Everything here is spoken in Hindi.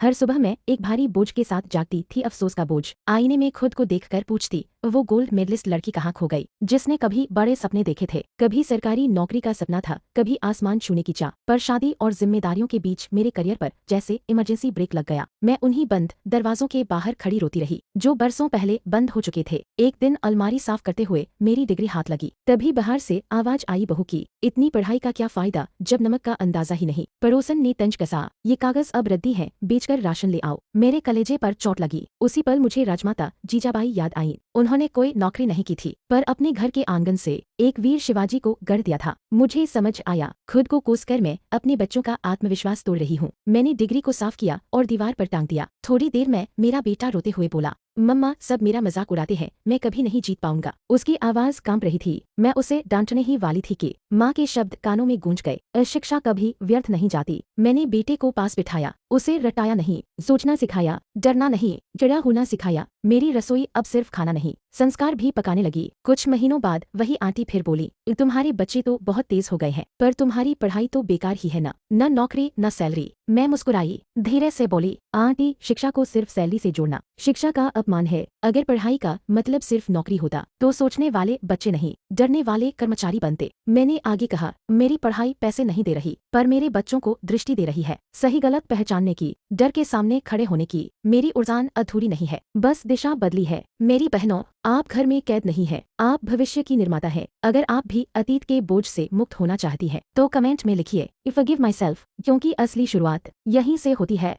हर सुबह मैं एक भारी बोझ के साथ जागती थी, अफसोस का बोझ। आईने में खुद को देखकर पूछती, वो गोल्ड मेडलिस्ट लड़की कहाँ खो गई, जिसने कभी बड़े सपने देखे थे, कभी सरकारी नौकरी का सपना था, कभी आसमान छूने की चाह। पर शादी और जिम्मेदारियों के बीच मेरे करियर पर जैसे इमरजेंसी ब्रेक लग गया। मैं उन्हीं बंद दरवाजों के बाहर खड़ी रोती रही, जो बरसों पहले बंद हो चुके थे। एक दिन अलमारी साफ करते हुए मेरी डिग्री हाथ लगी। तभी बाहर से आवाज आई, बहू की इतनी पढ़ाई का क्या फायदा जब नमक का अंदाजा ही नहीं। पड़ोसन ने तंज कसा, ये कागज अब रद्दी है, बेचकर राशन ले आओ। मेरे कलेजे पर चोट लगी। उसी पल मुझे राजमाता जीजाबाई याद आई। उन्होंने कोई नौकरी नहीं की थी, पर अपने घर के आंगन से एक वीर शिवाजी को गढ़ दिया था। मुझे समझ आया, खुद को कोसकर मैं अपने बच्चों का आत्मविश्वास तोड़ रही हूँ। मैंने डिग्री को साफ किया और दीवार पर टांग दिया। थोड़ी देर में मेरा बेटा रोते हुए बोला, मम्मा सब मेरा मजाक उड़ाते हैं, मैं कभी नहीं जीत पाऊंगा। उसकी आवाज कांप रही थी। मैं उसे डांटने ही वाली थी कि माँ के शब्द कानों में गूंज गए। शिक्षा कभी व्यर्थ नहीं जाती। मैंने बेटे को पास बिठाया, उसे रटाया नहीं, सोचना सिखाया, डरना नहीं, चिड़ा होना सिखाया। मेरी रसोई अब सिर्फ खाना नहीं, संस्कार भी पकाने लगी। कुछ महीनों बाद वही आंटी फिर बोली, तुम्हारे बच्चे तो बहुत तेज हो गए हैं, पर तुम्हारी पढ़ाई तो बेकार ही है ना, न नौकरी न सैलरी। मैं मुस्कुराई, धीरे से बोली, आंटी शिक्षा को सिर्फ सैलरी से जोड़ना शिक्षा का अपमान है। अगर पढ़ाई का मतलब सिर्फ नौकरी होता तो सोचने वाले बच्चे नहीं, डरने वाले कर्मचारी बनते। मैंने आगे कहा, मेरी पढ़ाई पैसे नहीं दे रही, पर मेरे बच्चों को दृष्टि दे रही है, सही गलत पहचानने की, डर के सामने खड़े होने की। मेरी उड़ान अधूरी नहीं है, बस दिशा बदली है। मेरी बहनों, आप घर में कैद नहीं है, आप भविष्य की निर्माता है। अगर आप भी अतीत के बोझ से मुक्त होना चाहती है तो कमेंट में लिखिए, फॉरगिव माई सेल्फ, क्योंकि असली शुरुआत यहीं से होती है।